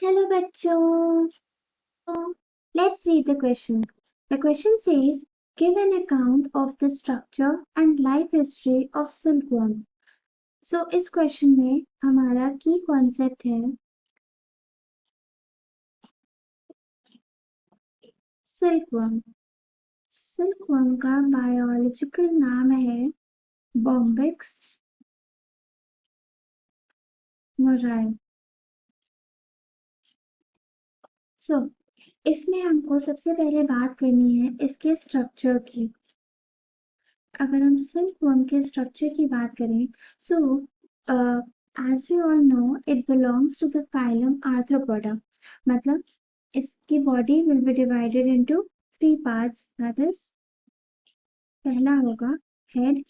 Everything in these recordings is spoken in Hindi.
Hello, bachcho. Let's read the question. The question says, give an account of the structure and life history of silkworm. So इस question में हमारा key concept है silkworm. Silkworm का biological नाम है Bombyx murray. So इसमें हमको सबसे पहले बात करनी है इसके स्ट्रक्चर की। अगर हम सिल्कवर्म के स्ट्रक्चर की बात करें, so as we all know it belongs to the phylum Arthropoda. मतलब इसकी body will be divided into three parts, that is पहला होगा head,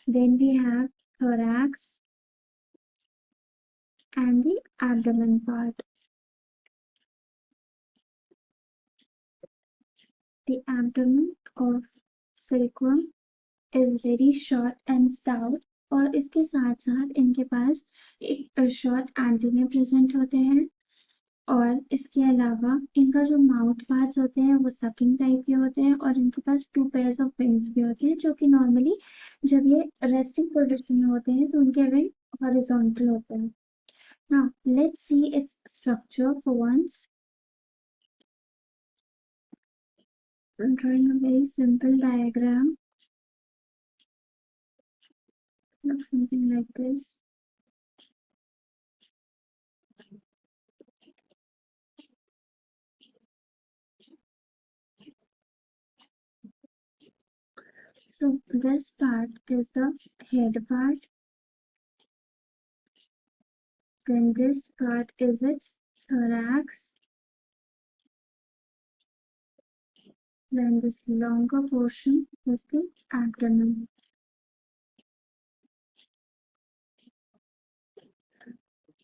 then we have thorax and the abdomen part. The abdomen of silkworm is very short and stout और इसके साथ साथ इनके पास एक शॉर्ट एंटेना प्रेजेंट होते हैं और इसके अलावा इनका जो माउथ पार्ट्स होते हैं वो सकिंग टाइप के होते हैं और इनके पास 2 पेयर्स ऑफ विंग्स भी होते हैं जो कि नॉर्मली जब ये रेस्टिंग पोजीशन में होते हैं तो उनके विंग हॉरिजॉन्टल होते हैं। Now let's see its structure for once. I'm drawing a very simple diagram. Looks something like this. So this part is the head part. Then this part is its thorax. Then this longer portion is the abdomen.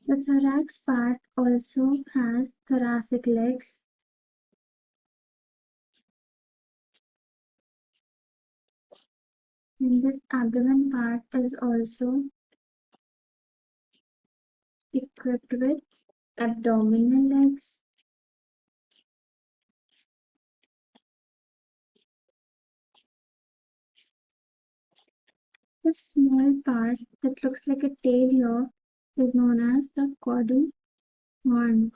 The thorax part also has thoracic legs. And this abdomen part is also equipped with abdominal legs. The small part that looks like a tail here is known as the caudal horn.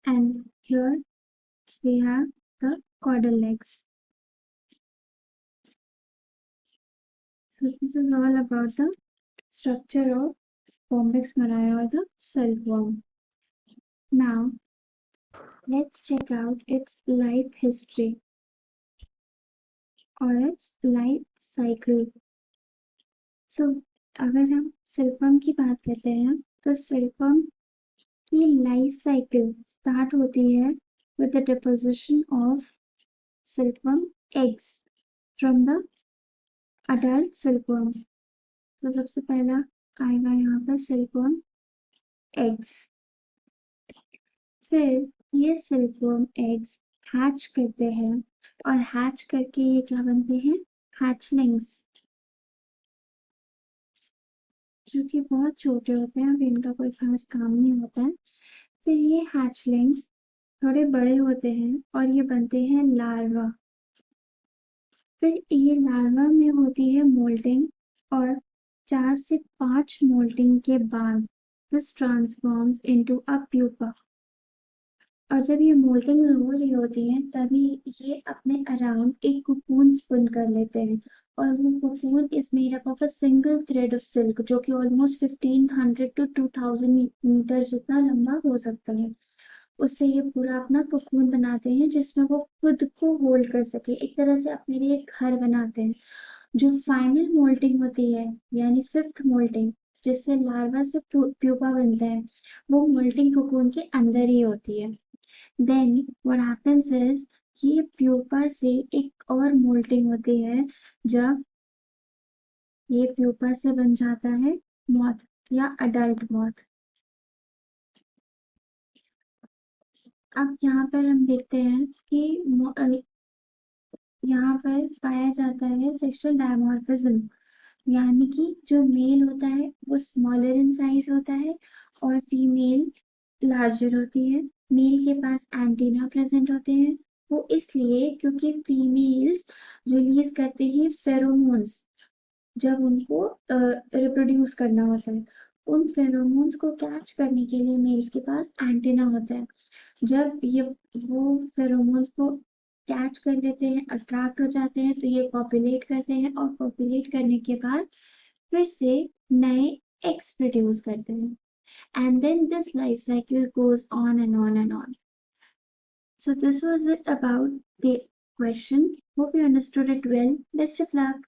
And here we have the caudal legs. So this is all about the structure of Bombyx murray or the silkworm. Now let's check out its life history or its life cycle. So अगर हम सिल्कवर्म की बात करते हैं तो सिल्कवर्म की लाइफ साइकिल स्टार्ट होती है with the deposition of silkworm eggs from the adult silkworm. तो सबसे पहला आएगा यहाँ पर सिल्कवर्म एग्स। फिर ये सिल्कवर्म एग्स हैच करते हैं और हैच करके ये क्या बनते हैं, हैचलिंग्स, जो कि बहुत छोटे होते हैं और इनका कोई खास काम नहीं होता है। फिर ये हैचलिंग्स थोड़े बड़े होते हैं और ये बनते हैं लार्वा। फिर ये लार्वा में होती है मोल्टिंग और 4 से 5 मोल्टिंग के बाद this transforms into a pupa. और जब ये मोल्टिंग हो रही होती है तभी ये अपने अराउंड एक कोकून स्पिन कर लेते हैं और वो cocoon is made up of a single thread of silk जो कि ऑलमोस्ट 1500 टू 2000 मीटर जितना लंबा हो सकता है। उससे ये पूरा अपना कोकून बनाते हैं जिसमें वो खुद को होल्ड कर सके, एक तरह से अपने लिए एक घर बनाते हैं। जो फाइनल मोल्टिंग होती है यानी 5th मोल्टिंग जिससे लार्वा से प्यूपा बनता है वो मोल्टिंग कोकून के अंदर ही होती है। देन व्हाट हैपेंस इज ये प्यूपा से एक और मोल्टिंग होती है जब ये प्यूपा से बन जाता है मॉथ या अडल्ट मॉथ। अब यहाँ पर हम देखते हैं कि यहाँ पर पाया जाता है सेक्सुअल डायमॉर्फिज्म। यानी कि जो मेल होता है वो स्मॉलर इन साइज होता है और फीमेल लार्जर होती है। मेल के पास एंटीना प्रेजेंट होते हैं, वो इसलिए क्योंकि फीमेल्स रिलीज करते हैं फेरोमोन्स जब उनको रिप्रोड्यूस करना होता है। उन फेरोमोन्स को कैच करने के लिए मेल्स के पास एंटीना होता है। जब ये वो फेरोमोन्स को कैच कर लेते हैं, अट्रैक्ट हो जाते हैं, तो ये कॉपुलेट करते हैं और कॉपुलेट करने के बाद फिर से नए एग्स प्रोड्यूस करते हैं। And then this life cycle goes on and on and on. So this was it about the question. Hope you understood it well. Best of luck.